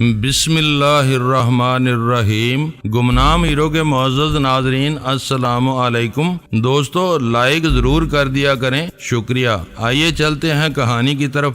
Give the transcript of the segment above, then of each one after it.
بسم اللہ الرحمن الرحیم۔ گمنام ہیرو کے معزز ناظرین السلام علیکم۔ دوستو لائک ضرور کر دیا کریں، شکریہ۔ آئیے چلتے ہیں کہانی کی طرف۔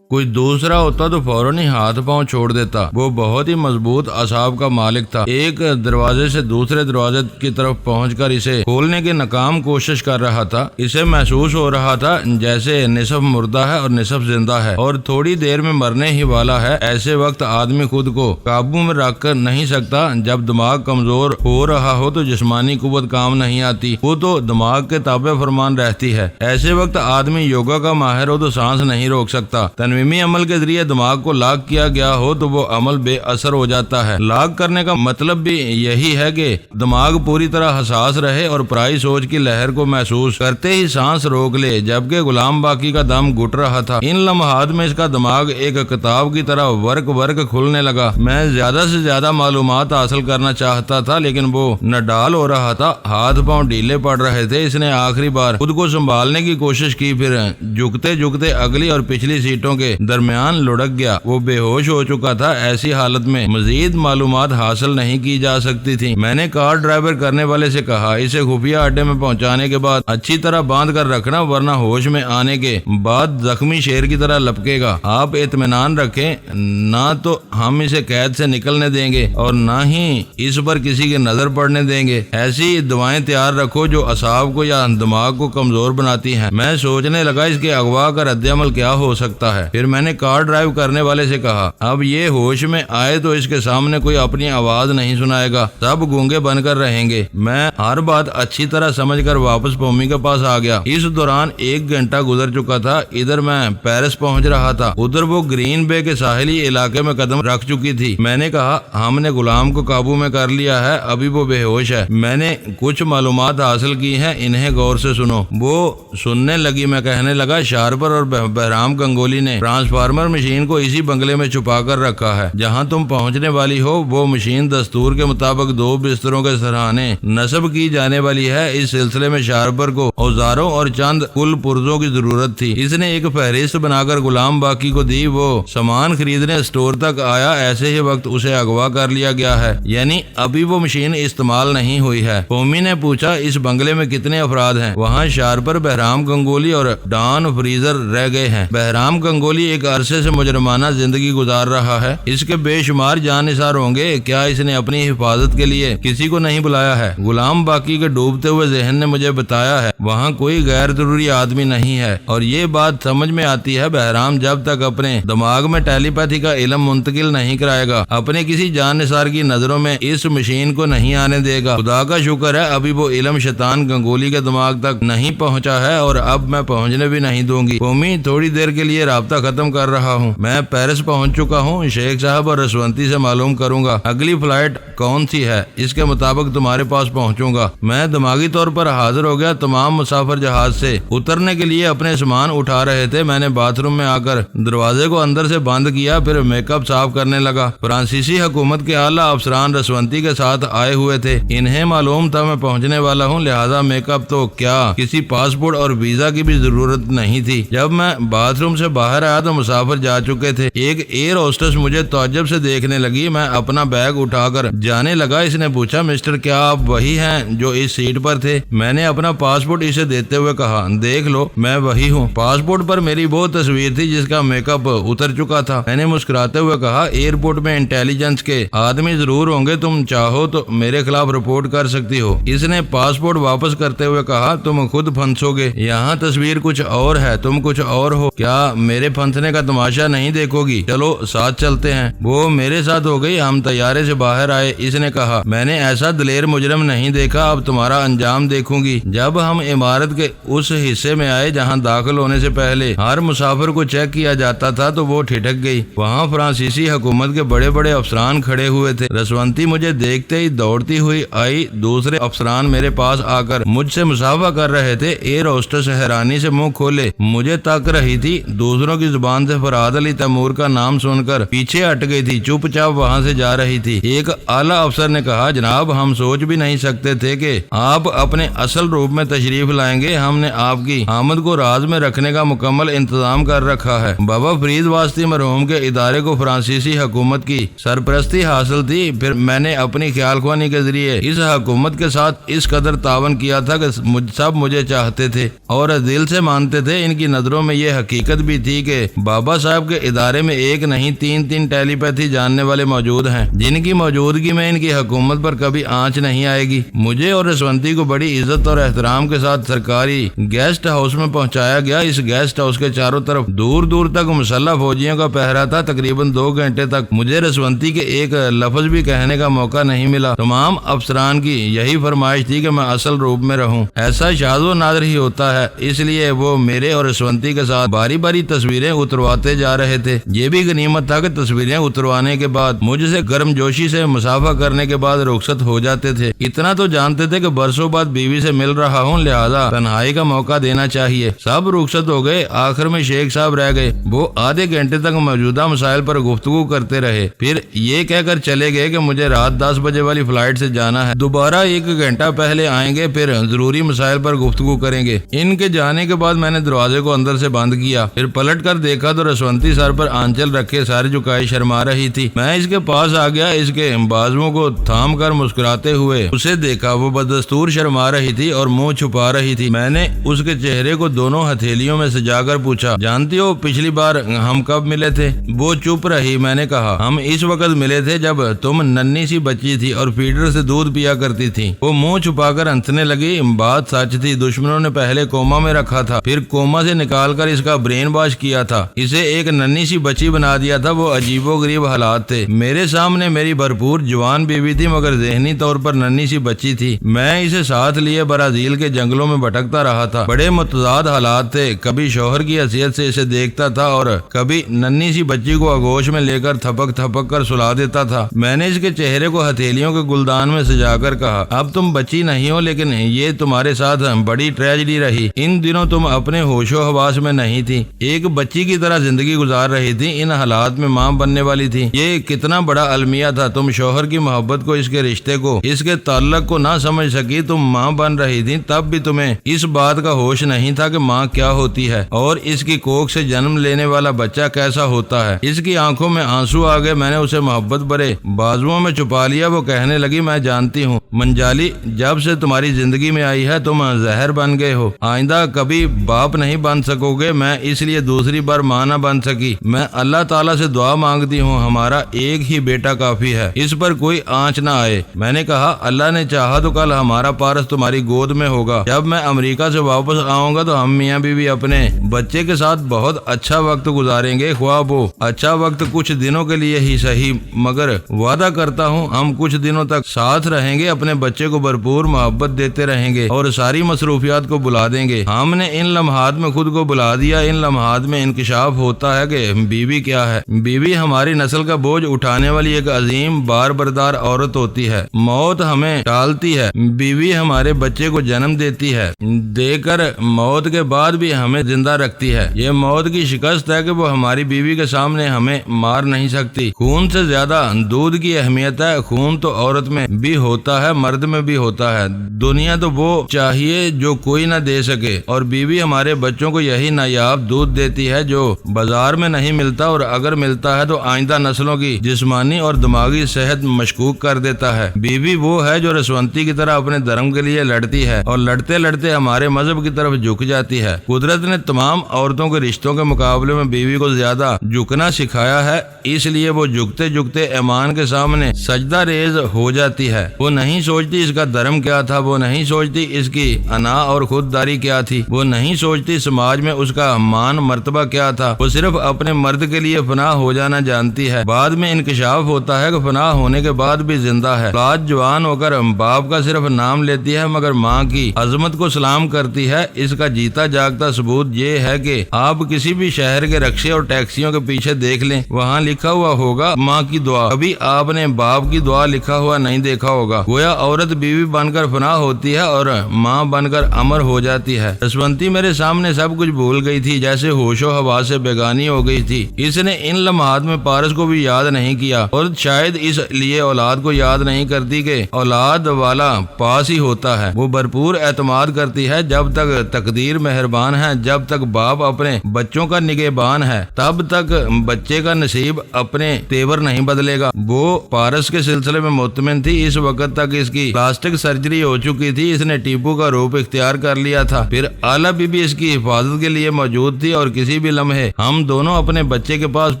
کوئی دوسرا ہوتا تو فوراً ہی ہاتھ پاؤں چھوڑ دیتا۔ وہ بہت ہی مضبوط اعصاب کا مالک تھا۔ ایک دروازے سے دوسرے دروازے کی طرف پہنچ کر اسے کھولنے کی ناکام کوشش کر رہا تھا۔ اسے محسوس ہو رہا تھا جیسے نصف مردہ ہے اور نصف زندہ ہے اور تھوڑی دیر میں مرنے ہی والا ہے۔ ایسے وقت آدمی خود کو قابو میں رکھ کر نہیں سکتا۔ جب دماغ کمزور ہو رہا ہو تو جسمانی قوت کام نہیں آتی، وہ تو دماغ کے تابع فرمان رہتی ہے۔ ایسے وقت آدمی یوگا کا ماہر ہو تو سانس نہیں روک سکتا۔ تنویمی عمل کے ذریعے دماغ کو لاک کیا گیا ہو تو وہ عمل بے اثر ہو جاتا ہے۔ لاک کرنے کا مطلب بھی یہی ہے کہ دماغ پوری طرح حساس رہے اور پرائی سوچ کی لہر کو محسوس کرتے ہی سانس روک لے، جبکہ غلام باقی کا دم گھٹ رہا تھا۔ ان لمحات میں اس کا دماغ ایک کتاب کی طرح ورق کھلنے لگا۔ میں زیادہ سے زیادہ معلومات حاصل کرنا چاہتا تھا لیکن وہ نڈال ہو رہا تھا، ہاتھ پاؤں ڈھیلے پڑ رہے تھے۔ اس نے آخری بار خود کو سنبھالنے کی کوشش کی، پھر جھکتے اگلی اور پچھلی سیٹوں کے درمیان لڑک گیا۔ وہ بے ہوش ہو چکا تھا۔ ایسی حالت میں مزید معلومات حاصل نہیں کی جا سکتی تھی۔ میں نے کار ڈرائیور کرنے والے سے کہا، اسے خفیہ اڈے میں پہنچانے کے بعد اچھی طرح باندھ کر رکھنا، ورنہ ہوش میں آنے کے بعد زخمی شیر کی طرح لپکے گا۔ آپ اطمینان رکھیں، نہ تو ہم اسے قید سے نکلنے دیں گے اور نہ ہی اس پر کسی کی نظر پڑنے دیں گے۔ ایسی دوائیں تیار رکھو جو اعصاب کو یا دماغ کو کمزور بناتی ہیں۔ میں سوچنے لگا اس کے اغوا کا رد عمل کیا ہو سکتا ہے۔ پھر میں نے کار ڈرائیو کرنے والے سے کہا، اب یہ ہوش میں آئے تو اس کے سامنے کوئی اپنی آواز نہیں سنائے گا، سب گونگے بن کر رہیں گے۔ میں ہر بات اچھی طرح سمجھ کر واپس پومی کے پاس آ گیا۔ اس دوران 1 گھنٹہ گزر چکا تھا۔ ادھر میں پیرس پہنچ رہا تھا، ادھر وہ گرین بے کے ساحلی علاقے میں قدم رکھ چکی تھی۔ میں نے کہا، ہم نے غلام کو قابو میں کر لیا ہے، ابھی وہ بے ہوش ہے۔ میں نے کچھ معلومات حاصل کی ہیں، انہیں غور سے سنو۔ وہ سننے لگی۔ میں کہنے لگا، شارپر اور بہرام گنگولی نے ٹرانسفارمر مشین کو اسی بنگلے میں چھپا کر رکھا ہے جہاں تم پہنچنے والی ہو۔ وہ مشین دستور کے مطابق 2 بستروں کے سرہانے نصب کی جانے والی ہے۔ اس سلسلے میں شارپر کو اوزاروں اور چند کل پرزوں کی ضرورت تھی۔ اس نے ایک فہرست بنا کر غلام باقی کو دی۔ وہ سامان خریدنے اسٹور تک آیا، ایسے ہی وقت اسے اغوا کر لیا گیا ہے، یعنی ابھی وہ مشین استعمال نہیں ہوئی ہے۔ قومی نے پوچھا، اس بنگلے میں کتنے افراد ہیں؟ وہاں شارپر، بہرام گنگولی اور ڈان فریزر رہ گئے ہیں۔ بہرام گنگولی ایک عرصے سے مجرمانہ زندگی گزار رہا ہے، اس کے بے شمار جان نثار ہوں گے۔ کیا اس نے اپنی حفاظت کے لیے کسی کو نہیں بلایا ہے؟ غلام باقی کے ڈوبتے ہوئے ذہن نے مجھے بتایا ہے وہاں کوئی غیر ضروری آدمی نہیں ہے، اور یہ بات سمجھ میں آتی ہے بہرام جب تک اپنے دماغ میں ٹیلی پیتھی کا علم منتقل نہیں کرائے گا، اپنے کسی جان نثار کی نظروں میں اس مشین کو نہیں آنے دے گا۔ خدا کا شکر ہے ابھی وہ علم شیطان گنگولی کے دماغ تک نہیں پہنچا ہے، اور اب میں پہنچنے بھی نہیں دوں گی۔ قومی، تھوڑی دیر کے لیے رابطہ ختم کر رہا ہوں، میں پیرس پہنچ چکا ہوں۔ شیخ صاحب اور رسونتی سے معلوم کروں گا اگلی فلائٹ کون سی ہے، اس کے مطابق تمہارے پاس پہنچوں گا۔ میں دماغی طور پر حاضر ہو گیا۔ تمام مسافر جہاز سے اترنے کے لیے اپنے سامان اٹھا رہے تھے۔ میں نے باتھ روم میں آ کر دروازے کو اندر سے بند کیا، پھر میک اپ صاف کرنے لگا۔ فرانسیسی حکومت کے اعلیٰ افسران رسونتی کے ساتھ آئے ہوئے تھے۔ انہیں معلوم تھا میں پہنچنے والا ہوں، لہذا میک اپ تو کیا کسی پاسپورٹ اور ویزا کی بھی ضرورت نہیں تھی۔ جب میں باتھ روم سے باہر آیا تو مسافر جا چکے تھے۔ ایک ایئر ہوسٹس مجھے تعجب سے دیکھنے لگی۔ میں اپنا بیگ اٹھا کر جانے لگا۔ اس نے پوچھا، مسٹر کیا آپ وہی ہیں جو اس سیٹ پر تھے؟ میں نے اپنا پاسپورٹ اسے دیتے ہوئے کہا، دیکھ لو میں وہی ہوں۔ پاسپورٹ پر میری وہ تصویر تھی جس کا میک اپ اتر چکا تھا۔ میں نے مسکراتے ہوئے کہا، ایئرپورٹ میں انٹیلیجنس کے آدمی ضرور ہوں گے، تم چاہو تو میرے خلاف رپورٹ کر سکتی ہو۔ اس نے پاسپورٹ واپس کرتے ہوئے کہا، تم خود پھنسو گے، یہاں تصویر کچھ اور ہے، تم کچھ اور ہو، کیا میرے پھنسنے کا تماشا نہیں دیکھو گی؟ چلو ساتھ چلتے ہیں۔ وہ میرے ساتھ ہو گئی۔ ہم طیارے سے باہر آئے۔ اس نے کہا، میں نے ایسا دلیر مجرم نہیں دیکھا، اب تمہارا انجام دیکھوں گی۔ جب ہم عمارت کے اس حصے میں آئے جہاں داخل ہونے سے پہلے ہر مسافر کو چیک کیا جاتا تھا تو وہ ٹھٹک گئی۔ وہاں فرانسیسی حکومت کے بڑے بڑے افسران کھڑے ہوئے تھے۔ رسونتی مجھے دیکھتے ہی دوڑتی ہوئی آئی۔ دوسرے افسران میرے پاس آ کر مجھ سے مصافحہ کر رہے تھے۔ ایئر ہوسٹس حیرانی سے منہ کھولے مجھے تک رہی تھی۔ دوسروں کی کی زبان سے فرحات علی تیمور کا نام سن کر پیچھے ہٹ گئی تھی، چپ چاپ وہاں سے جا رہی تھی۔ ایک اعلیٰ افسر نے کہا، جناب ہم سوچ بھی نہیں سکتے تھے کہ آپ اپنے اصل روپ میں تشریف لائیں گے۔ ہم نے آپ کی آمد کو راز میں رکھنے کا مکمل انتظام کر رکھا ہے۔ بابا فرید واسطی مرحوم کے ادارے کو فرانسیسی حکومت کی سرپرستی حاصل تھی، پھر میں نے اپنی خیال خوانی کے ذریعے اس حکومت کے ساتھ اس قدر تعاون کیا تھا کہ سب مجھے چاہتے تھے اور دل سے مانتے تھے۔ ان کی نظروں میں یہ حقیقت بھی تھی کہ بابا صاحب کے ادارے میں ایک نہیں تین ٹیلی پیتھی جاننے والے موجود ہیں، جن کی موجودگی میں ان کی حکومت پر کبھی آنچ نہیں آئے گی۔ مجھے اور رسونتی کو بڑی عزت اور احترام کے ساتھ سرکاری گیسٹ ہاؤس میں پہنچایا گیا۔ اس گیسٹ ہاؤس کے چاروں طرف دور دور تک مسلح فوجیوں کا پہرا تھا۔ تقریباً 2 گھنٹے تک مجھے رسونتی کے ایک لفظ بھی کہنے کا موقع نہیں ملا۔ تمام افسران کی یہی فرمائش تھی کہ میں اصل روپ میں رہوں۔ ایسا شاذ و نادر ہی ہوتا ہے، اس لیے وہ میرے اور رسونتی کے ساتھ باری باری تصویریں اترواتے جا رہے تھے۔ یہ بھی غنیمت تھا کہ تصویریں اتروانے کے بعد مجھ سے گرم جوشی سے مسافہ کرنے کے بعد رخصت ہو جاتے تھے۔ اتنا تو جانتے تھے کہ برسوں بعد بیوی سے مل رہا ہوں، لہذا تنہائی کا موقع دینا چاہیے۔ سب رخصت ہو گئے، آخر میں شیخ صاحب رہ گئے۔ وہ آدھے گھنٹے تک موجودہ مسائل پر گفتگو کرتے رہے، پھر یہ کہہ کر چلے گئے کہ مجھے رات 10 بجے والی فلائٹ سے جانا ہے، دوبارہ 1 گھنٹہ پہلے آئیں گے، پھر ضروری مسائل پر گفتگو کریں گے۔ ان کے جانے کے بعد میں نے دروازے کو اندر سے بند کیا، پھر پلٹ کر دیکھا تو رسونتی سر پر آنچل رکھے سر جھکائے شرما رہی تھی۔ میں اس کے پاس آ گیا، اس کے بازوؤں کو تھام کر مسکراتے ہوئے اسے دیکھا۔ وہ بدستور شرما رہی تھی اور منہ چھپا رہی تھی۔ میں نے اس کے چہرے کو دونوں ہتھیلیوں میں سجا کر پوچھا، جانتی ہو پچھلی بار ہم کب ملے تھے؟ وہ چپ رہی۔ میں نے کہا، ہم اس وقت ملے تھے جب تم ننھی سی بچی تھی اور فیڈر سے دودھ پیا کرتی تھی۔ وہ منہ چھپا کر ہنسنے لگی۔ بات سچ تھی، دشمنوں نے پہلے کوما میں رکھا تھا، پھر کوما سے نکال کر اس کا برین واش کیا تھا، اسے ایک ننھی سی بچی بنا دیا تھا۔ وہ عجیب و غریب حالات تھے۔ میرے سامنے میری بھرپور جوان بیوی تھی، مگر ذہنی طور پر ننھی سی بچی تھی۔ میں اسے ساتھ لیے برازیل کے جنگلوں میں بھٹکتا رہا تھا۔ بڑے متضاد حالات تھے، کبھی شوہر کی حیثیت سے اسے دیکھتا تھا اور کبھی ننھی سی بچی کو آغوش میں لے کر تھپک کر سلا دیتا تھا۔ میں نے اس کے چہرے کو ہتھیلیوں کے گلدان میں سجا کر کہا، اب تم بچی نہیں ہو، لیکن یہ تمہارے ساتھ بڑی ٹریجڈی رہی۔ ان دنوں تم اپنے ہوش و حواس میں نہیں تھی، ایک بچی کی طرح زندگی گزار رہی تھی، ان حالات میں ماں بننے والی تھی۔ یہ کتنا بڑا المیہ تھا، تم شوہر کی محبت کو، اس کے رشتے کو، اس کے تعلق کو نہ سمجھ سکی، تم ماں بن رہی تھی، تب بھی تمہیں اس بات کا ہوش نہیں تھا کہ ماں کیا ہوتی ہے اور اس کی کوکھ سے جنم لینے والا بچہ کیسا ہوتا ہے۔ اس کی آنکھوں میں آنسو آ گئے۔ میں نے اسے محبت بھرے بازوؤں میں چھپا لیا۔ وہ کہنے لگی، میں جانتی ہوں منجالی، جب سے تمہاری زندگی میں آئی ہے تم زہر بن گئے ہو، آئندہ کبھی باپ نہیں بن سکو گے۔ میں اس لیے دوسری بار ماں نہ بن سکی۔ میں اللہ تعالیٰ سے دعا مانگتی ہوں، ہمارا ایک ہی بیٹا کافی ہے، اس پر کوئی آنچ نہ آئے۔ میں نے کہا، اللہ نے چاہا تو کل ہمارا پارس تمہاری گود میں ہوگا۔ جب میں امریکہ سے واپس آؤں گا تو ہم میاں بیوی اپنے بچے کے ساتھ بہت اچھا وقت گزاریں گے، خواہ وہ اچھا وقت کچھ دنوں کے لیے ہی صحیح، مگر وعدہ کرتا ہوں ہم کچھ دنوں تک ساتھ رہیں گے، اپنے بچے کو بھرپور محبت دیتے رہیں گے اور ساری مصروفیات کو بلا دیں گے۔ ہم نے ان لمحات میں خود کو بلا دیا۔ ان لمحات میں انکشاف ہوتا ہے کہ بیوی کیا ہے۔ بیوی ہماری نسل کا بوجھ اٹھانے والی ایک عظیم بار بردار عورت ہوتی ہے۔ موت ہمیں ٹالتی ہے، بیوی ہمارے بچے کو جنم دیتی ہے، دے کر موت کے بعد بھی ہمیں زندہ رکھتی ہے۔ یہ موت کی شکست ہے کہ وہ ہماری بیوی کے سامنے ہمیں مار نہیں سکتی۔ خون سے زیادہ دودھ کی اہمیت ہے۔ خون تو عورت میں بھی ہوتا ہے، مرد میں بھی ہوتا ہے۔ دنیا تو وہ چاہیے جو کوئی نہ دے سکے، اور بیوی ہمارے بچوں کو یہی نایاب دودھ دیتی ہے جو بازار میں نہیں ملتا، اور اگر ملتا ہے تو آئندہ نسلوں کی جسمانی اور دماغی صحت مشکوک کر دیتا ہے۔ بیوی وہ ہے جو رسونتی کی طرح اپنے دھرم کے لیے لڑتی ہے اور لڑتے لڑتے ہمارے مذہب کی طرف جھک جاتی ہے۔ قدرت نے تمام عورتوں کے رشتوں کے مقابلے میں بیوی کو زیادہ جھکنا سکھایا ہے، اس لیے وہ جھکتے جھکتے ایمان کے سامنے سجدہ ریز ہو جاتی ہے۔ وہ نہیں سوچتی اس کا دھرم کیا تھا، وہ نہیں سوچتی اس کی انا اور خودداری کیا تھی، وہ نہیں سوچتی سماج میں اس کا مان مرتبہ کیا تھا۔ وہ صرف اپنے مرد کے لیے فنا ہو جانا جانتی ہے۔ بعد میں انکشاف ہوتا ہے کہ فنا ہونے کے بعد بھی زندہ ہے۔ اولاد جوان ہو کر باپ کا صرف نام لیتی ہے، مگر ماں کی عظمت کو سلام کرتی ہے۔ اس کا جیتا جاگتا ثبوت یہ ہے کہ آپ کسی بھی شہر کے رکشے اور ٹیکسیوں کے پیچھے دیکھ لیں، وہاں لکھا ہوا ہوگا ماں کی دعا۔ کبھی آپ نے باپ کی دعا لکھا ہوا نہیں دیکھا ہوگا۔ گویا عورت بیوی بن کر فنا ہوتی ہے اور ماں بن کر امر ہو جاتی ہے۔ رسونتی میرے سامنے سب کچھ بھول گئی تھی، جیسے ہوش و ہوا سے بیگانی ہو گئی تھی۔ اس نے ان لمحات میں پارس کو بھی یاد نہیں کیا اور شاید اس لیے اولاد کو یاد نہیں کرتی کہ اولاد والا پاس ہی ہوتا ہے۔ وہ بھرپور اعتماد کرتی ہے جب تک تقدیر مہربان ہے، جب تک باپ اپنے بچوں کا نگہبان ہے تب تک بچے کا نصیب اپنے تیور نہیں بدلے گا۔ وہ پارس کے سلسلے میں مطمئن تھی۔ اس وقت تک اس کی پلاسٹک سرجری ہو چکی تھی، اس نے ٹیپو کا روپ اختیار کر لیا تھا۔ پھر آلا بی بی اس کی حفاظت کے لیے موجود تھی اور کسی بھی لمحے ہم دونوں اپنے بچے کے پاس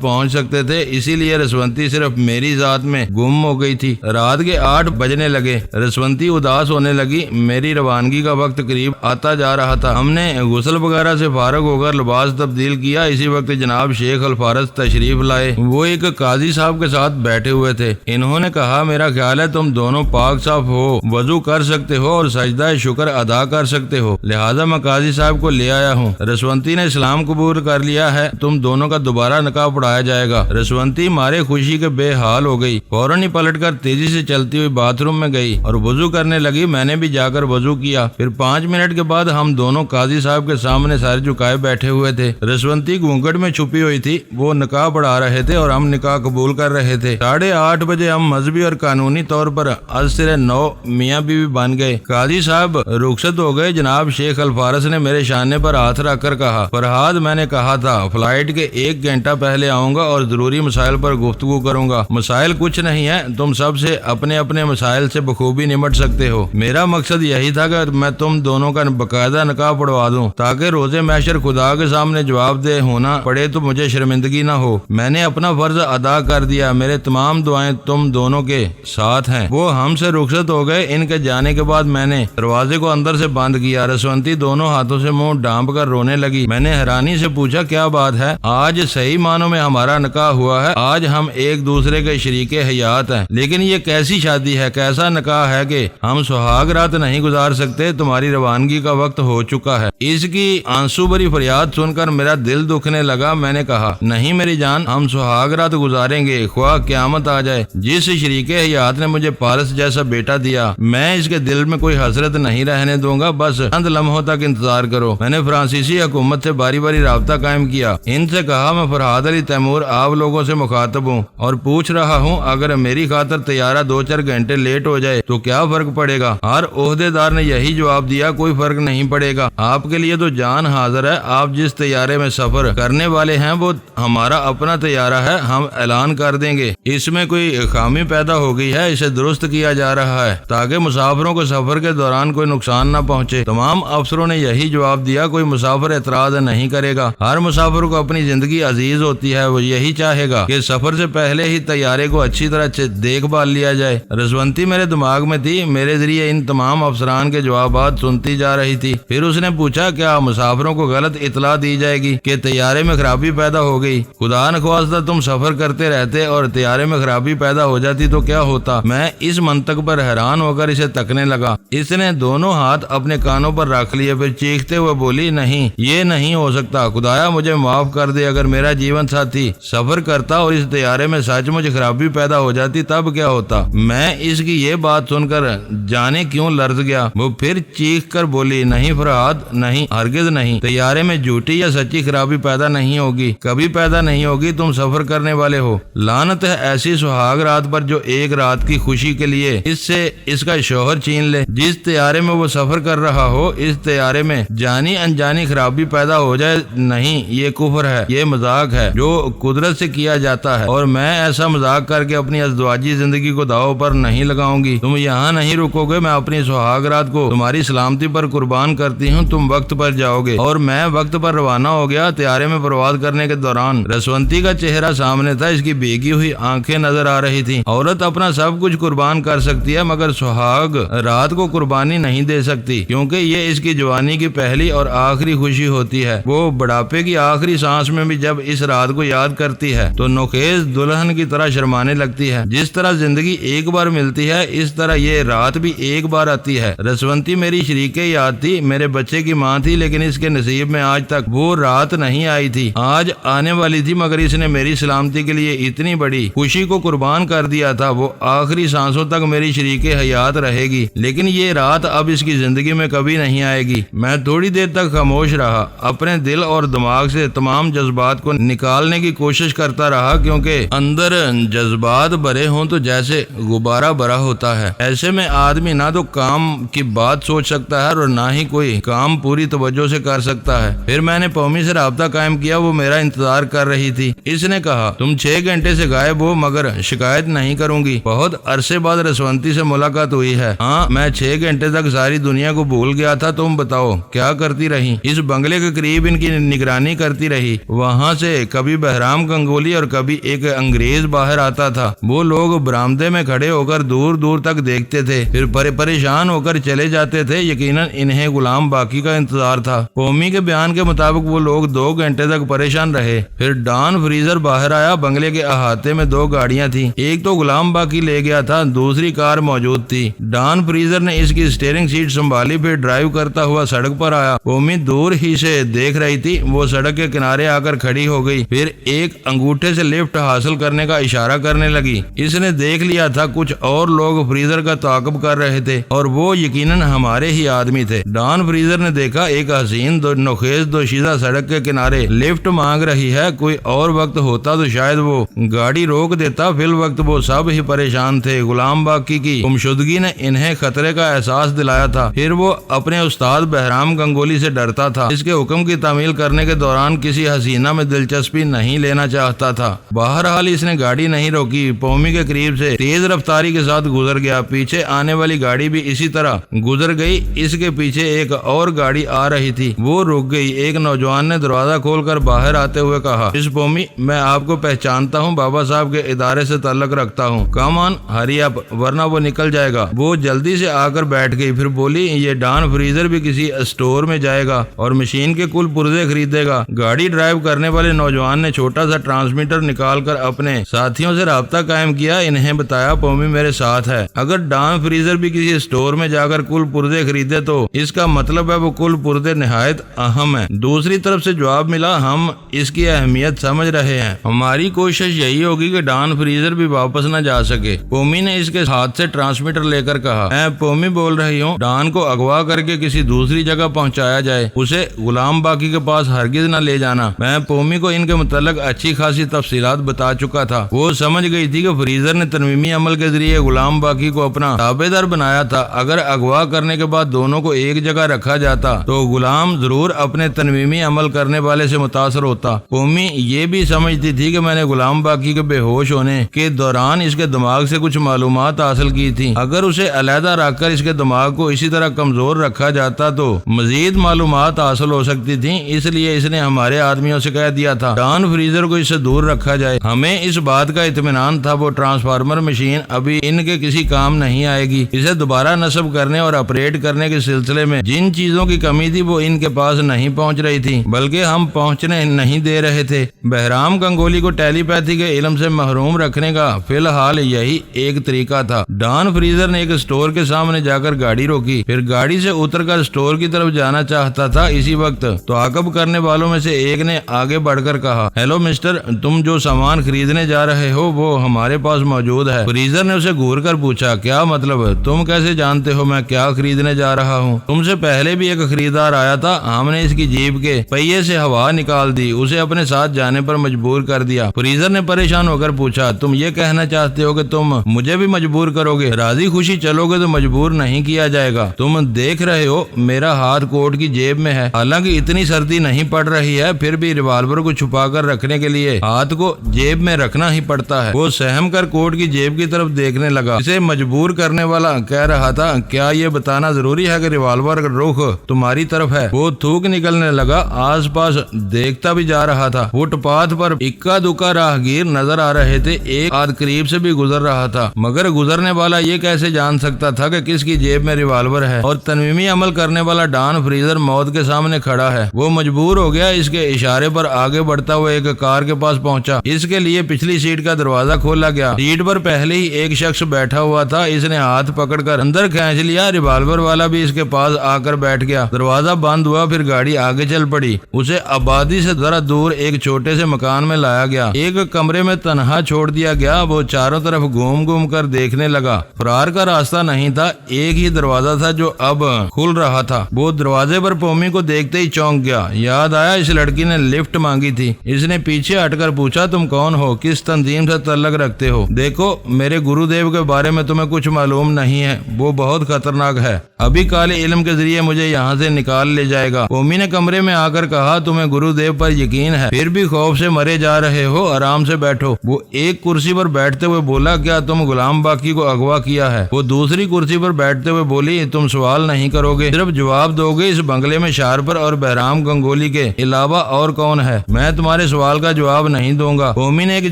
پہنچ سکتے تھے، اسی لیے رسونتی صرف میری ذات میں گم ہو گئی تھی۔ رات کے 8 بجنے لگے، رسونتی اداس ہونے لگی، میری روانگی کا وقت قریب آتا جا رہا تھا۔ ہم نے غسل وغیرہ سے فارغ ہو کر لباس تبدیل کیا، اسی وقت جناب شیخ الفارس تشریف لائے۔ وہ ایک قاضی صاحب کے ساتھ بیٹھے ہوئے تھے۔ انہوں نے کہا میرا خیال ہے تم دونوں پاک صاف ہو، وضو کر سکتے ہو اور سجدہ شکر ادا کر سکتے ہو، لہذا میں قاضی صاحب کو لے آیا ہوں۔ رسونتی نے اسلام قبول کر لیا ہے، تم دونوں کا دوبارہ نکاح پڑھایا جائے گا۔ رسونتی مارے خوشی کے بے حال ہو گئی، فوراً ہی پلٹ کر تیزی سے چلتی ہوئی باتھ روم میں گئی اور وضو کرنے لگی۔ میں نے بھی جا کر وضو کیا۔ پھر 5 منٹ کے بعد ہم دونوں قاضی صاحب کے سامنے سر جھکائے بیٹھے ہوئے تھے۔ رسونتی گھونگھٹ میں چھپی ہوئی تھی، وہ نکاح پڑھا رہے تھے اور ہم نکاح قبول کر رہے تھے۔ 8:30 بجے ہم مذہبی اور قانونی طور پر از سر نو میاں بیوی بن گئے۔ قاضی صاحب رخصت ہو گئے۔ جناب شیخ الفارس نے میرے شانے پر ہاتھ رکھ کر کہا فرہاد میں نے کہا تھا فلائٹ کے 1 گھنٹہ پہلے آؤں گا اور ضروری مسائل پر گفتگو کروں گا۔ مسائل کچھ نہیں ہے، تم سب سے اپنے اپنے مسائل سے بخوبی نمٹ سکتے ہو۔ میرا مقصد یہی تھا کہ میں تم دونوں کا باقاعدہ نکاح پڑھوا دوں تاکہ روز محشر خدا کے سامنے جواب دہ ہونا پڑے تو مجھے شرمندگی نہ ہو۔ میں نے اپنا فرض ادا کر دیا، میرے تمام دعائیں تم دونوں کے ساتھ ہیں۔ وہ ہم سے رخصت ہو گئے۔ ان کے جانے کے بعد میں نے دروازے کو اندر سے بند کیا۔ رسونتی دونوں ہاتھوں سے منہ ڈانپ کر رونے لگی۔ میں نے حیرانی سے پوچھا کیا بات ہے؟ آج صحیح معنوں میں ہمارا نکاح ہوا ہے، آج ہم ایک دوسرے کے شریک حیات ہیں، لیکن یہ کیسی شادی ہے، کیسا نکاح ہے کہ ہم سہاگ رات نہیں گزار سکتے؟ تمہاری روانگی کا وقت ہو چکا ہے۔ اس کی آنسو بھری فریاد سن کر میرا دل دکھنے لگا۔ میں نے کہا نہیں میری جان، ہم سہاگ رات گزاریں گے خواہ قیامت آ جائے۔ جس شریک حیات نے مجھے پارس جیسا بیٹا دیا، میں اس کے دل میں کوئی حسرت نہیں رہنے دوں گا، بس چند لمحوں تک انتظار کرو۔ میں نے فرانسیسی حکومت سے باری باری رابطہ قائم کیا، ان سے کہا میں فرہاد علی تیمور آپ لوگوں سے مخاطب ہوں اور پوچھ رہا ہوں اگر میری خاطر طیارہ 2-4 گھنٹے لیٹ ہو جائے تو کیا فرق پڑے گا؟ ہر عہدے دار نے یہی جواب دیا کوئی فرق نہیں پڑے گا، آپ کے لیے تو جان حاضر ہے، آپ جس طیارے میں سفر کرنے والے ہیں وہ ہمارا اپنا طیارہ ہے، ہم اعلان کر دیں گے اس میں کوئی خامی پیدا ہو گئی ہے، اسے درست کیا جا رہا ہے تاکہ مسافروں کو سفر کے دوران کوئی نقصان نہ پہنچے۔ تمام افسروں نے یہی جواب دیا کوئی مسافر اعتراض نہیں کرے گا، ہر مسافر کو اپنی زندگی عزیز ہوتی ہے، وہ یہی چاہے گا کہ سفر سے پہلے ہی طیارے کو اچھی طرح دیکھ بھال لیا جائے۔ رسونتی میرے دماغ میں تھی، میرے ذریعے ان تمام افسران کے جوابات سنتی جا رہی تھی۔ پھر اس نے پوچھا کیا مسافروں کو غلط اطلاع دی جائے گی کہ طیارے میں خرابی پیدا ہو گئی؟ خدا نخواستہ تم سفر کرتے رہتے اور طیارے میں خرابی پیدا ہو جاتی تو کیا ہوتا؟ میں اس منطق پر حیران ہو کر اسے تکنے لگا۔ اس نے دونوں ہاتھ اپنے کانوں پر رکھ لیے، پھر چیختے ہوئے بولی نہیں یہ نہیں ہو سکتا، خدایا مجھے معاف کر دے، اگر میرا جیون ساتھی سفر کرتا اور اس طیارے میں سچ مچ خرابی پیدا ہو جاتی تب کیا ہوتا؟ میں اس کی یہ بات سن کر جانے کیوں لرز گیا۔ وہ پھر چیخ کر بولی نہیں فرہاد، نہیں ہرگز نہیں، طیارے میں جھوٹی یا سچی خرابی پیدا نہیں ہوگی، کبھی پیدا نہیں ہوگی، تم سفر کرنے والے ہو۔ لعنت ہے ایسی سہاگ رات پر جو ایک رات کی خوشی کے لیے اس سے اس کا شوہر چھین لے۔ جس طیارے میں وہ سفر کر رہا ہو اس طیارے میں جانی انجانی خرابی پیدا ہو جائے، نہیں یہ کفر ہے، یہ مذاق ہے جو قدرت سے کیا جاتا ہے، اور میں ایسا مذاق کر کے اپنی ازدواجی زندگی کو داؤ پر نہیں لگاؤں گی۔ تم یہاں نہیں رکو گے، میں اپنی سہاگ رات کو تمہاری سلامتی پر قربان کرتی ہوں، تم وقت پر جاؤ گے۔ اور میں وقت پر روانہ ہو گیا۔ طیارے میں پرواز کرنے کے دوران رسونتی کا چہرہ سامنے تھا، اس کی بھیگی ہوئی آنکھیں نظر آ رہی تھی۔ عورت اپنا سب کچھ قربان کر سکتی ہے مگر سہاگ رات کو قربانی نہیں دے سکتی، کیونکہ یہ اس کی جوانی کی پہلی اور آخری خوشی ہوتی ہے۔ وہ بڑھاپے کی آخری سانس میں بھی جب اس رات کو یاد کرتی ہے تو نوخیز دلہن کی طرح شرمانے لگتی ہے۔ جس طرح زندگی ایک بار ملتی ہے اس طرح یہ رات بھی ایک بار آتی ہے۔ رسونتی میری شریک یاد تھی، میرے بچے کی ماں تھی، لیکن اس کے نصیب میں آج تک وہ رات نہیں آئی تھی۔ آج آنے والی تھی مگر اس نے میری سلامتی کے لیے اتنی بڑی خوشی کو قربان کر دیا تھا۔ وہ آخری سانسوں تک میری شریک حیات رہے گی، لیکن یہ رات اب اس کی زندگی میں کبھی نہیں آئے گی۔ میں تھوڑی دیر تک خاموش رہا، اپنے دل اور دماغ دماغ سے تمام جذبات کو نکالنے کی کوشش کرتا رہا، کیونکہ اندر جذبات بھرے ہوں تو جیسے غبارہ بھرا ہوتا ہے۔ ایسے میں آدمی نہ تو کام کی بات سوچ سکتا ہے اور نہ ہی کوئی کام پوری توجہ سے کر سکتا ہے۔ پھر میں نے پومی سے رابطہ قائم کیا، وہ میرا انتظار کر رہی تھی۔ اس نے کہا تم 6 گھنٹے سے غائب ہو، مگر شکایت نہیں کروں گی، بہت عرصے بعد رسونتی سے ملاقات ہوئی ہے۔ ہاں میں 6 گھنٹے تک ساری دنیا کو بھول گیا تھا، تم بتاؤ کیا کرتی رہی؟ اس بنگلے کے قریب ان کی نگرانی کرتی رہی، وہاں سے کبھی بہرام گنگولی اور کبھی ایک انگریز باہر آتا تھا، وہ لوگ برآمدے میں کھڑے ہو کر دور دور تک دیکھتے تھے، پھر پریشان ہو کر چلے جاتے تھے۔ یقیناً انہیں غلام باقی کا انتظار تھا۔ پومی کے بیان کے مطابق وہ لوگ 2 گھنٹے تک پریشان رہے، پھر ڈان فریزر باہر آیا۔ بنگلے کے احاطے میں 2 گاڑیاں تھیں، ایک تو غلام باقی لے گیا تھا، دوسری کار موجود تھی۔ ڈان فریزر نے اس کی اسٹیئرنگ سیٹ سنبھالی، پھر ڈرائیو کرتا ہوا سڑک پر آیا۔ پومی دور ہی سے دیکھ رہی تھی، وہ سڑک کے کنارے آ کر کھڑی ہو گئی، پھر ایک انگوٹھے سے لفٹ حاصل کرنے کا اشارہ کرنے لگی۔ اس نے دیکھ لیا تھا کچھ اور لوگ فریزر کا تعاقب کر رہے تھے اور وہ یقیناً ہمارے ہی آدمی تھے۔ ڈان فریزر نے دیکھا ایک حسین نوخیز دوشیزہ سڑک کے کنارے لفٹ مانگ رہی ہے، کوئی اور وقت ہوتا تو شاید وہ گاڑی روک دیتا، فی الوقت وہ سب ہی پریشان تھے۔ غلام باقی کی گمشدگی نے انہیں خطرے کا احساس دلایا تھا، پھر وہ اپنے استاد بہرام گنگولی سے ڈرتا تھا، اس کے حکم کی تعمیل کرنے کے دوران کسی حسینہ میں دلچسپی نہیں لینا چاہتا تھا۔ بہرحال اس نے گاڑی نہیں روکی، پومی کے قریب سے تیز رفتاری کے ساتھ گزر گیا، پیچھے آنے والی گاڑی بھی اسی طرح گزر گئی، اس کے پیچھے ایک اور گاڑی آ رہی تھی، وہ رک گئی۔ ایک نوجوان نے دروازہ کھول کر باہر آتے ہوئے کہا، مس پومی میں آپ کو پہچانتا ہوں، بابا صاحب کے ادارے سے تعلق رکھتا ہوں، کم آن ہری اپ ورنہ وہ نکل جائے گا۔ وہ جلدی سے آ کر بیٹھ گئی، پھر بولی یہ ڈان فریزر بھی کسی اسٹور میں جائے گا اور مشین کے کل پرزے خریدے گا۔ گاڑی ڈرائیو کرنے والے نوجوان نے چھوٹا سا ٹرانسمیٹر نکال کر اپنے ساتھیوں سے رابطہ قائم کیا، انہیں بتایا پومی میرے ساتھ ہے، اگر ڈان فریزر بھی کسی اسٹور میں جا کر کل پرزے خریدے تو اس کا مطلب ہے وہ کل پرزے نہایت اہم ہیں۔ دوسری طرف سے جواب ملا، ہم اس کی اہمیت سمجھ رہے ہیں، ہماری کوشش یہی ہوگی کہ ڈان فریزر بھی واپس نہ جا سکے۔ پومی نے اس کے ہاتھ سے ٹرانسمیٹر لے کر کہا، میں پومی بول رہی ہوں، ڈان کو اغوا کر کے کسی دوسری جگہ پہنچایا جائے، اسے غلام باقی کے پاس ہرگز نہ لے جانا۔ میں پومی کو ان کے متعلق اچھی خاصی تفصیلات بتا چکا تھا، وہ سمجھ گئی تھی کہ فریزر نے ترمیمی عمل کے ذریعے غلام باقی کو اپنا تابع دار بنایا تھا، اگر اغوا کرنے کے بعد دونوں کو ایک جگہ رکھا جاتا تو غلام ضرور اپنے ترمیمی عمل کرنے والے سے متاثر ہوتا۔ پومی یہ بھی سمجھتی تھی کہ میں نے غلام باقی کے بے ہوش ہونے کے دوران اس کے دماغ سے کچھ معلومات حاصل کی تھی، اگر اسے علیحدہ رکھ کر اس کے دماغ کو اسی طرح کمزور رکھا جاتا تو مزید معلومات حاصل ہو سکتی تھیں، اس لیے اس نے ہمارے آدمیوں سے کہہ دیا تھا ڈان فریزر کو اس سے دور رکھا جائے۔ ہمیں اس بات کا اطمینان تھا وہ ٹرانسفارمر مشین ابھی ان کے کسی کام نہیں آئے گی، اسے دوبارہ نصب کرنے اور آپریٹ کرنے کے سلسلے میں جن چیزوں کی کمی تھی وہ ان کے پاس نہیں پہنچ رہی تھی، بلکہ ہم پہنچنے نہیں دے رہے تھے۔ بہرام گنگولی کو ٹیلی پیتھی کے علم سے محروم رکھنے کا فی الحال یہی ایک طریقہ تھا۔ ڈان فریزر نے ایک اسٹور کے سامنے جا کر گاڑی روکی، پھر گاڑی سے اتر کر اسٹور کی طرف جانا چاہتا تھا، اسی وقت تعاقب کرنے والوں میں سے ایک نے آگے بڑھ کر کہا، ہیلو مسٹر، تم جو سامان خریدنے جا رہے ہو وہ ہمارے پاس موجود ہے۔ فریزر نے اسے گھور کر پوچھا، کیا مطلب؟ تم کیسے جانتے ہو میں کیا خریدنے جا رہا ہوں؟ تم سے پہلے بھی ایک خریدار آیا تھا، ہم نے اس کی جیب کے پہیے سے ہوا نکال دی، اسے اپنے ساتھ جانے پر مجبور کر دیا۔ فریزر نے پریشان ہو کر پوچھا، تم یہ کہنا چاہتے ہو کہ تم مجھے بھی مجبور کرو گے؟ راضی خوشی چلو گے تو مجبور نہیں کیا جائے گا۔ تم دیکھ رہے ہو میرا ہاتھ کوٹ کی جیب میں ہے، حالانکہ اتنی سردی نہیں پڑ رہی ہے، پھر بھی ریوالور کو چھپا کر رکھنے کے لیے ہاتھ کو جیب میں رکھنا ہی پڑتا ہے۔ وہ سہم کر کوٹ کی جیب کی طرف دیکھنے لگا، اسے مجبور کرنے والا کہہ رہا تھا، کیا یہ بتانا ضروری ہے کہ ریوالور کا رخ تمہاری طرف ہے؟ وہ تھوک نکلنے لگا، آس پاس دیکھتا بھی جا رہا تھا۔ فٹ پاتھ پر اکا دکا راہگیر نظر آ رہے تھے، ایک آدھ قریب سے بھی گزر رہا تھا، مگر گزرنے والا یہ کیسے جان سکتا تھا کہ کس کی جیب میں ریوالور ہے اور تنویمی عمل کرنے والا ڈان فریزر موت کے سامنے کھڑا ہے۔ وہ مجبور ہو گیا، اس کے اشارے پر آگے بڑھتا ہوا ایک کار کے پاس پہنچا، اس کے لیے پچھلی سیٹ کا دروازہ کھولا گیا، سیٹ پر پہلے ہی ایک شخص بیٹھا ہوا تھا، اس نے ہاتھ پکڑ کر اندر کھینچ لیا، ریوالور والا بھی اس کے پاس آ کر بیٹھ گیا، دروازہ بند ہوا، پھر گاڑی آگے چل پڑی، اسے آبادی سے ذرا دور ایک چھوٹے سے مکان میں لایا گیا، ایک کمرے میں تنہا چھوڑ دیا گیا۔ وہ چاروں طرف گھوم گھوم کر دیکھنے لگا، فرار کا راستہ نہیں تھا، ایک ہی دروازہ تھا جو اب کھل رہا تھا۔ وہ دروازے پر پومی کو دیکھتے ہی چونک گیا، یاد بتایا اس لڑکی نے لفٹ مانگی تھی۔ اس نے پیچھے ہٹ کر پوچھا تم کون ہو، کس تنظیم سے تعلق رکھتے ہو؟ دیکھو میرے گرو دیو کے بارے میں تمہیں کچھ معلوم نہیں ہے، وہ بہت خطرناک ہے، ابھی کالے علم کے ذریعے مجھے یہاں سے نکال لے جائے گا۔ قومی نے کمرے میں آ کر کہا تمہیں گرو دیو پر یقین ہے، پھر بھی خوف سے مرے جا رہے ہو، آرام سے بیٹھو۔ وہ ایک کرسی پر بیٹھتے ہوئے بولا کیا تم غلام باقی کو اغوا کیا ہے؟ وہ دوسری کرسی پر بیٹھتے ہوئے بولی تم سوال نہیں کرو گے، صرف جواب دو گے اس بنگلے میں شارپر اور بہرام گنگولی کے علاوہ اور کون ہے؟ میں تمہارے سوال کا جواب نہیں دوں گا۔ قومی نے ایک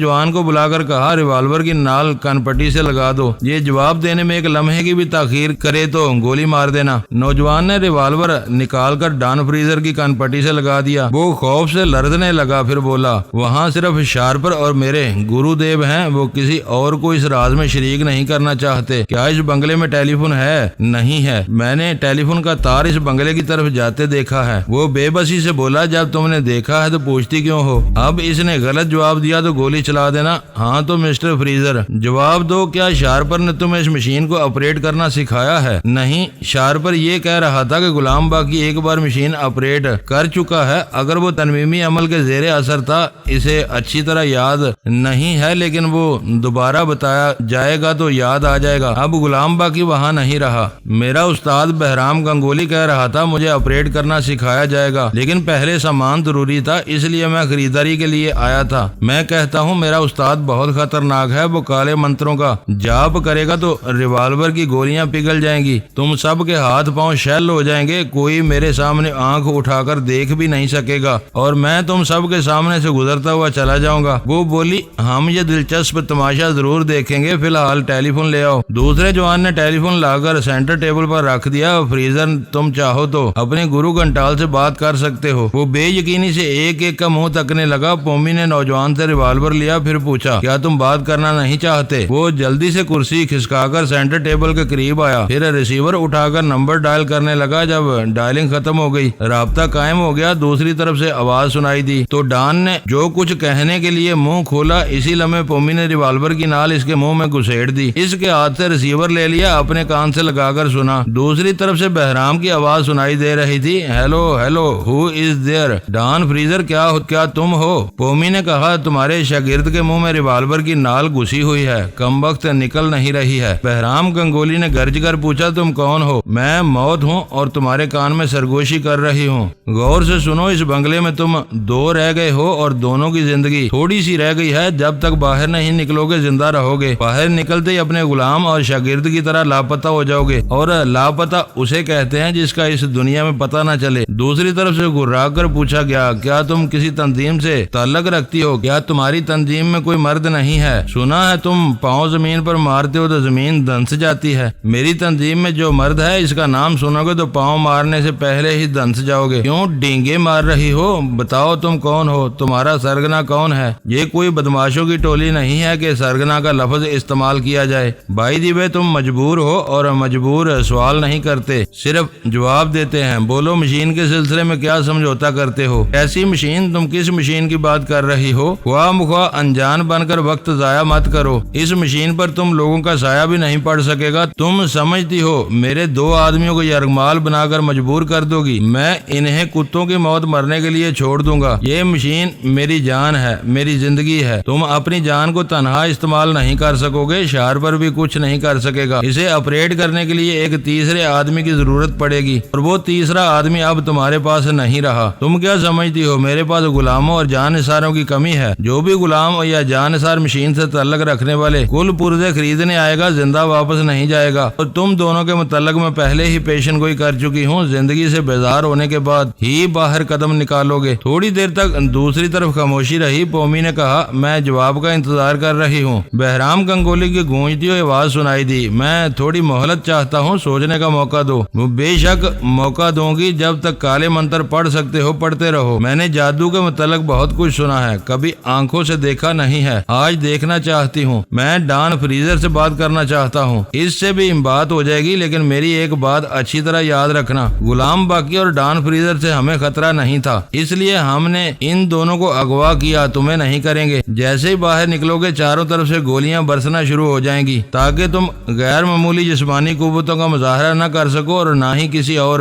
جوان کو بلا کر کہا ریوالور کی نال کن پٹی سے لگا دو، یہ جواب دینے میں ایک لمحے کی بھی تاخیر کرے تو گولی مار دینا۔ نوجوان نے ریوالور نکال کر ڈان فریزر کی کن پٹی سے لگا دیا۔ وہ خوف سے لرزنے لگا، پھر بولا وہاں صرف شارپر اور میرے گرو دیو ہیں، وہ کسی اور کو اس راز میں شریک نہیں کرنا چاہتے۔ کیا اس بنگلے میں ٹیلی فون ہے؟ نہیں ہے، میں نے ٹیلی فون کا تار اس بنگلے کی طرف جاتے دیکھا ہے۔ وہ بے بسی سے بولا جب تم نے دیکھا ہے تو پوچھتی کیوں ہو؟ اب اس نے غلط جواب دیا تو گولی چلا دینا۔ ہاں تو مسٹر فریزر جواب دو، کیا شارپر نے تمہیں اس مشین کو آپریٹ کرنا سکھایا ہے؟ نہیں، شارپر یہ کہہ رہا تھا کہ غلام باقی ایک بار مشین آپریٹ کر چکا ہے، اگر وہ تنویمی عمل کے زیر اثر تھا اسے اچھی طرح یاد نہیں ہے، لیکن وہ دوبارہ بتایا جائے گا تو یاد آ جائے گا۔ اب غلام باقی وہاں نہیں رہا۔ میرا استاد بہرام گنگولی کہہ رہا تھا مجھے آپریٹ کرنا سکھایا جائے گا، لیکن پہلے سامان ضروری تھا، اس لیے میں خریداری کے لیے آیا تھا۔ میں کہتا ہوں میرا استاد بہت خطرناک ہے، وہ کالے منتروں کا جاپ کرے گا تو ریوالور کی گولیاں پگھل جائیں گی، تم سب کے ہاتھ پاؤں شیل ہو جائیں گے، کوئی میرے سامنے آنکھ اٹھا کر دیکھ بھی نہیں سکے گا، اور میں تم سب کے سامنے سے گزرتا ہوا چلا جاؤں گا۔ وہ بولی ہم یہ دلچسپ تماشا ضرور دیکھیں گے، فی الحال ٹیلی فون لے آؤ۔ دوسرے جوان نے ٹیلی فون لا کر سینٹر ٹیبل پر رکھ دیا۔ فریزر تم چاہو تو اپنے گرو گھنٹال سے بات کر سکتے ہو۔ وہ بے یقینی سے ایک ایک کا منہ تکنے لگا۔ پومی نے نوجوان سے ریوالور لیا، پھر پوچھا کیا تم بات کرنا نہیں چاہتے؟ وہ جلدی سے کرسی کھسکا کر سینٹر ٹیبل کے قریب آیا، پھر ریسیور اٹھا کر نمبر ڈائل کرنے لگا۔ جب ڈائلنگ ختم ہو گئی، رابطہ قائم ہو گیا، دوسری طرف سے آواز سنائی دی تو ڈان نے جو کچھ کہنے کے لیے منہ کھولا، اسی لمحے پومی نے ریوالور کی نال اس کے منہ میں گھسیڑ دی۔ اس کے ہاتھ سے ریسیور لے لیا، اپنے کان سے لگا کر سنا۔ دوسری طرف سے بہرام کی آواز سنائی دے رہی تھی، hello hello who is there? Don Fraser کیا تم ہو؟ پومی نے کہا تمہارے شاگرد کے منہ میں ریوالور کی نال گھسی ہوئی ہے، کم وقت نکل نہیں رہی ہے۔ بہرام گنگولی نے گرج کر پوچھا تم کون ہو؟ میں موت ہوں اور تمہارے کان میں سرگوشی کر رہی ہوں، غور سے سنو، اس بنگلے میں تم دو رہ گئے ہو اور دونوں کی زندگی تھوڑی سی رہ گئی ہے، جب تک باہر نہیں نکلو گے زندہ رہو گے، باہر نکلتے ہی اپنے غلام اور شاگرد کی طرح لاپتہ ہو جاؤ گے، اور لاپتہ اسے کہتے ہیں جس کا اس دنیا میں پتہ نہ چلے۔ دوسری طرف سے گھرا کر پوچھا گیا کیا تم کسی تنظیم سے تعلق رکھتی ہو؟ کیا تمہاری تنظیم میں کوئی مرد نہیں ہے؟ سنا ہے تم پاؤں زمین پر مارتے ہو تو زمین دھنس جاتی ہے، میری تنظیم میں جو مرد ہے اس کا نام سنو گے تو پاؤں مارنے سے پہلے ہی دھنس جاؤ گے۔ کیوں ڈینگے مار رہی ہو؟ بتاؤ تم کون ہو، تمہارا سرگنا کون ہے؟ یہ کوئی بدماشوں کی ٹولی نہیں ہے کہ سرگنا کا لفظ استعمال کیا جائے۔ بائی دی وے تم مجبور ہو اور مجبور سوال نہیں کرتے، صرف جواب دیتے ہیں۔ بولو مشین کے سلسلے میں کیا سمجھوتا کرتے ہو؟ ایسی مشین؟ تم کس مشین کی بات کر رہی ہو؟ خواہ مخواہ انجان بن کر وقت ضائع مت کرو، اس مشین پر تم لوگوں کا سایہ بھی نہیں پڑ سکے گا۔ تم سمجھتی ہو میرے دو آدمیوں کو یرغمال بنا کر مجبور کر دو گی؟ میں انہیں کتوں کی موت مرنے کے لیے چھوڑ دوں گا۔ یہ مشین میری جان ہے، میری زندگی ہے، تم اپنی جان کو تنہا استعمال نہیں کر سکو گے، شارپر بھی کچھ نہیں کر سکے گا، اسے آپریٹ کرنے کے لیے ایک تیسرے آدمی کی ضرورت پڑے گی، اور وہ تیسرا آدمی اب تمہارے پاس نہیں رہا۔ تم کیا سمجھتی ہو میرے پاس غلاموں اور جان نثاروں کی کمی ہے؟ جو بھی غلام یا جان نثار مشین سے تعلق رکھنے والے کل پرزے خریدنے آئے گا زندہ واپس نہیں جائے گا، اور تم دونوں کے متعلق میں پہلے ہی پیشن گوئی کر چکی ہوں، زندگی سے بیزار ہونے کے بعد ہی باہر قدم نکالو گے۔ تھوڑی دیر تک دوسری طرف خاموشی رہی۔ پومی نے کہا میں جواب کا انتظار کر رہی ہوں۔ بہرام گنگولی کی گونجتی ہوئی آواز سنائی دی، میں تھوڑی مہلت چاہتا ہوں، سوچنے کا موقع دو۔ وہ بے شک موقع دوں گی، جب تک کالے منتر پڑھ سکتے ہو پڑھتے رہو۔ میں نے جادو کے متعلق بہت کچھ سنا ہے، کبھی آنکھوں سے دیکھا نہیں ہے، آج دیکھنا چاہتی ہوں۔ میں ڈان فریزر سے بات کرنا چاہتا ہوں، اس سے بھی بات ہو جائے گی، لیکن میری ایک بات اچھی طرح یاد رکھنا، غلام باقی اور ڈان فریزر سے ہمیں خطرہ نہیں تھا، اس لیے ہم نے ان دونوں کو اغوا کیا، تمہیں نہیں کریں گے۔ جیسے ہی باہر نکلو گے چاروں طرف سے گولیاں برسنا شروع ہو جائیں گی، تاکہ تم غیر معمولی جسمانی قوتوں کا مظاہرہ نہ کر سکو اور نہ ہی کسی اور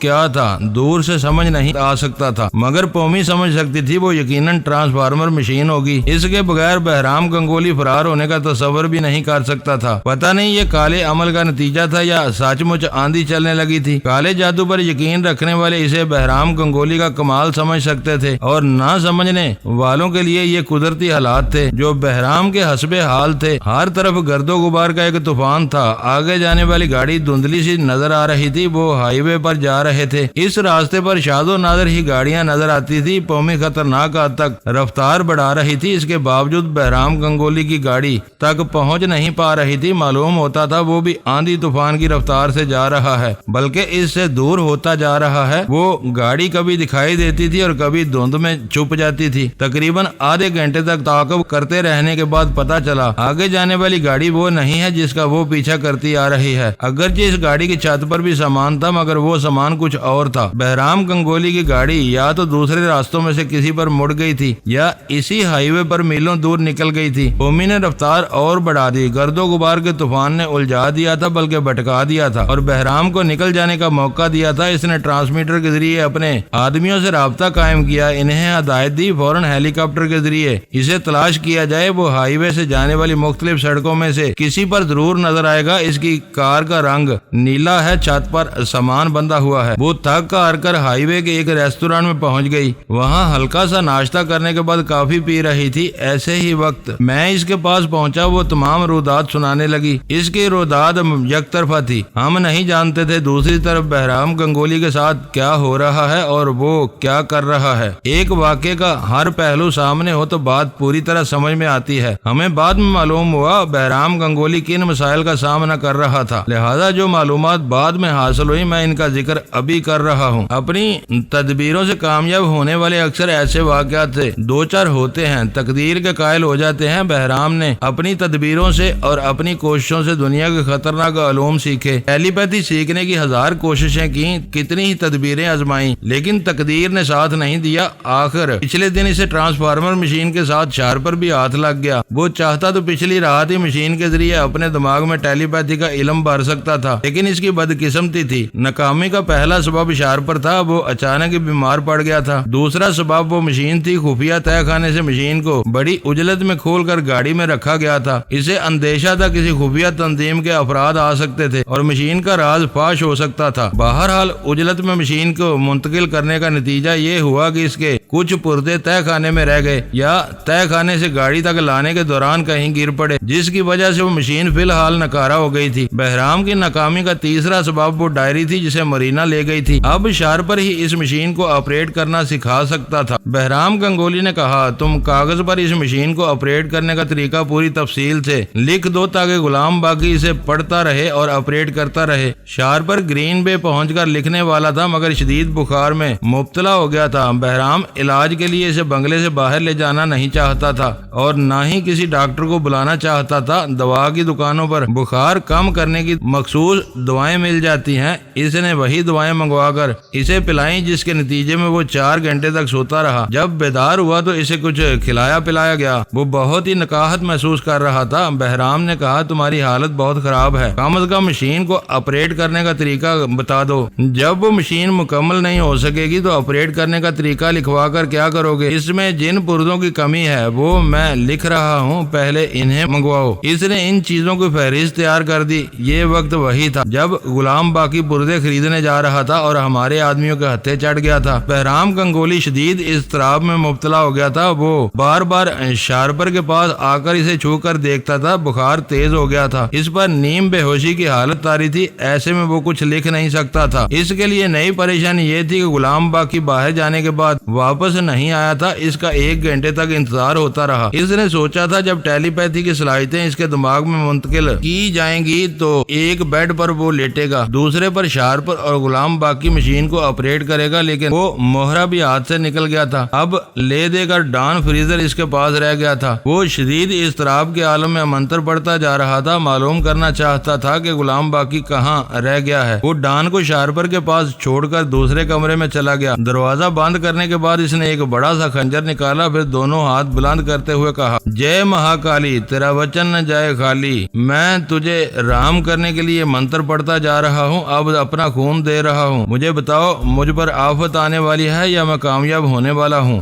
کیا تھا دور سے سمجھ نہیں آ سکتا تھا، مگر پومی سمجھ سکتی تھی وہ یقیناً ٹرانسفارمر مشین ہوگی۔ اس کے بغیر بہرام گنگولی فرار ہونے کا تصور بھی نہیں کر سکتا تھا۔ پتہ نہیں یہ کالے عمل کا نتیجہ تھا یا سچ مچ آندھی چلنے لگی تھی۔ کالے جادو پر یقین رکھنے والے اسے بہرام گنگولی کا کمال سمجھ سکتے تھے، اور نہ سمجھنے والوں کے لیے یہ قدرتی حالات تھے جو بہرام کے حسب حال تھے۔ ہر طرف گرد و غبار کا ایک طوفان تھا۔ آگے جانے والی گاڑی دھندلی سی نظر آ رہی تھی۔ وہ ہائی وے پر جا رہے تھے۔ اس راستے پر شاد و نادر ہی گاڑیاں نظر آتی تھی۔ پومی خطرناک حد تک رفتار بڑھا رہی تھی، اس کے باوجود بہرام گنگولی کی گاڑی تک پہنچ نہیں پا رہی تھی۔ معلوم ہوتا تھا وہ بھی آندھی طوفان کی رفتار سے جا رہا ہے، بلکہ اس سے دور ہوتا جا رہا ہے۔ وہ گاڑی کبھی دکھائی دیتی تھی اور کبھی دھند میں چھپ جاتی تھی۔ تقریباً آدھے گھنٹے تک تعاقب کرتے رہنے کے بعد پتہ چلا آگے جانے والی گاڑی وہ نہیں ہے جس کا وہ پیچھا کرتی آ رہی ہے۔ اگرچہ اس گاڑی کی چھت پر بھی سامان تھا، مگر وہ سامان کچھ اور تھا۔ بہرام گنگولی کی گاڑی یا تو دوسرے راستوں میں سے کسی پر مڑ گئی تھی یا اسی ہائی وے پر میلوں دور نکل گئی تھی۔ پومی نے رفتار اور بڑھا دی۔ گرد و غبار کے طوفان نے الجھا دیا تھا، بلکہ بھٹکا دیا تھا اور بہرام کو نکل جانے کا موقع دیا تھا۔ اس نے ٹرانسمیٹر کے ذریعے اپنے آدمیوں سے رابطہ قائم کیا، انہیں ہدایت دی فوراً ہیلی کاپٹر کے ذریعے اسے تلاش کیا جائے۔ وہ ہائی وے سے جانے والی مختلف سڑکوں میں سے کسی پر ضرور نظر آئے گا۔ اس کی کار کا رنگ نیلا ہے، چھت پر سامان بندھا ہوا ہے۔ وہ تھک ہار کر ہائی وے کے ایک ریستوران میں پہنچ گئی۔ وہاں ہلکا سا ناشتہ کرنے کے بعد کافی پی رہی تھی۔ ایسے ہی وقت میں اس کے پاس پہنچا۔ وہ تمام رودات سنانے لگی۔ اس کی رودات یک طرفہ تھی۔ ہم نہیں جانتے تھے دوسری طرف بہرام گنگولی کے ساتھ کیا ہو رہا ہے اور وہ کیا کر رہا ہے۔ ایک واقعے کا ہر پہلو سامنے ہو تو بات پوری طرح سمجھ میں آتی ہے۔ ہمیں بعد میں معلوم ہوا بہرام گنگولی کن مسائل کا سامنا کر رہا تھا، لہذا جو معلومات بعد میں حاصل ہوئی میں ان کا ذکر ابھی کر رہا ہوں۔ اپنی تدبیروں سے کامیاب ہونے والے اکثر ایسے واقعات سے دو چار ہوتے ہیں، تقدیر کے قائل ہو جاتے ہیں۔ بہرام نے اپنی تدبیروں سے اور اپنی کوششوں سے دنیا کے خطرناک علوم سیکھے۔ ٹیلی پیتھی سیکھنے کی ہزار کوششیں کی، کتنی ہی تدبیریں آزمائیں، لیکن تقدیر نے ساتھ نہیں دیا۔ آخر پچھلے دن اسے ٹرانسفارمر مشین کے ساتھ شار پر بھی ہاتھ لگ گیا۔ وہ چاہتا تو پچھلی رات ہی مشین کے ذریعے اپنے دماغ میں ٹیلی پیتھی کا علم بھر سکتا تھا، لیکن اس کی بدقسمتی تھی۔ ناکامی کا پہلا سبب شار پر تھا، وہ اچانک بیمار پڑ گیا تھا۔ دوسرا سبب وہ مشین تھی۔ خفیہ تہہ خانے سے مشین کو بڑی عجلت میں کھول کر گاڑی میں رکھا گیا تھا۔ اسے اندیشہ تھا کسی خفیہ تنظیم کے افراد آ سکتے تھے اور مشین کا راز فاش ہو سکتا تھا۔ بہرحال عجلت میں مشین کو منتقل کرنے کا نتیجہ یہ ہوا کہ اس کے کچھ پردے تہہ خانے میں رہ گئے یا تہہ خانے سے گاڑی تک لانے کے دوران کہیں گر پڑے، جس کی وجہ سے وہ مشین فی الحال ناکارہ ہو گئی تھی۔ بہرام کی ناکامی کا تیسرا سبب وہ ڈائری تھی جسے مرینا لے گئی تھی۔ اب شار پر ہی اس مشین کو آپریٹ کرنا سکھا سکتا تھا۔ بہرام گنگولی نے کہا تم کاغذ پر اس مشین کو آپریٹ کرنے کا طریقہ پوری تفصیل سے لکھ دو تاکہ غلام باقی اسے پڑھتا رہے اور آپریٹ کرتا رہے۔ شار پر گرین بے پہنچ کر لکھنے والا تھا، مگر شدید بخار میں مبتلا ہو گیا تھا۔ بہرام علاج کے لیے اسے بنگلے سے باہر لے جانا نہیں چاہتا تھا اور نہ ہی کسی ڈاکٹر کو بلانا چاہتا تھا۔ دوا کی دکانوں پر بخار کم کرنے کی مخصوص دوائیں مل جاتی ہیں۔ اس نے وہی دوائیں منگوا کر اسے پلائیں، جس کے نتیجے میں وہ 4 گھنٹے تک سوتا رہا۔ جب بیدار ہوا تو اسے کچھ کھلایا پلایا گیا۔ وہ بہت ہی نکاہت محسوس کر رہا تھا۔ بہرام نے کہا تمہاری حالت بہت خراب ہے، کم از کم مشین کو آپریٹ کرنے کا طریقہ بتا دو۔ جب وہ مشین مکمل نہیں ہو سکے گی تو آپریٹ کرنے کا طریقہ لکھوا کر کیا کرو گے؟ اس میں جن پردوں کی کمی ہے وہ میں لکھ رہا ہوں، پہلے انہیں منگواؤ۔ اس نے ان چیزوں کی فہرست تیار کر دی۔ یہ وقت وہی تھا جب غلام باقی پردے خریدنے جا رہا تھا اور ہمارے آدمیوں کے ہتھے چڑھ گیا تھا۔ بہرام گنگولی شدید اضطراب میں مبتلا ہو گیا تھا۔ وہ بار بار شارپر کے پاس آ کر اسے چھو کر دیکھتا تھا۔ بخار تیز ہو گیا تھا، اس پر نیم بے ہوشی کی حالت طاری تھی۔ ایسے میں وہ کچھ لکھ نہیں سکتا تھا۔ اس کے لیے نئی پریشانی یہ تھی کہ غلام باقی باہر جانے کے بعد واپس نہیں آیا تھا۔ اس کا 1 گھنٹے تک انتظار ہوتا رہا۔ اس نے سوچا تھا جب ٹیلی پیتھی کی صلاحیتیں اس کے دماغ میں منتقل کی جائیں گی تو ایک بیڈ پر وہ لیٹے گا، دوسرے پر شارپر اور غلام باقی مشین کو آپریٹ کرے گا، لیکن وہ مہرہ بھی ہاتھ سے نکل گیا تھا۔ اب لے دے کر ڈان فریزر اس کے پاس رہ گیا تھا۔ وہ شدید اضطراب کے عالم میں منتر پڑتا جا رہا تھا، معلوم کرنا چاہتا تھا کہ غلام باقی کہاں رہ گیا ہے۔ وہ ڈان کو شارپر کے پاس چھوڑ کر دوسرے کمرے میں چلا گیا۔ دروازہ بند کرنے کے بعد اس اس نے ایک بڑا سا خنجر نکالا، پھر دونوں ہاتھ بلند کرتے ہوئے کہا، جے مہاکالی، تیرا وچن نہ جائے خالی، میں تجھے رام کرنے کے لیے منتر پڑھتا جا رہا ہوں، اب اپنا خون دے رہا ہوں، مجھے بتاؤ مجھ پر آفت آنے والی ہے یا میں کامیاب ہونے والا ہوں؟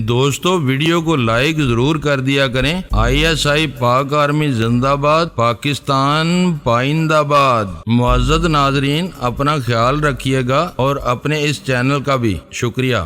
دوستو ویڈیو کو لائک ضرور کر دیا کریں۔ ISI پاک آرمی زندہ باد، پاکستان پائندہ باد۔ معزز ناظرین، اپنا خیال رکھیے گا اور اپنے اس چینل کا بھی شکریہ۔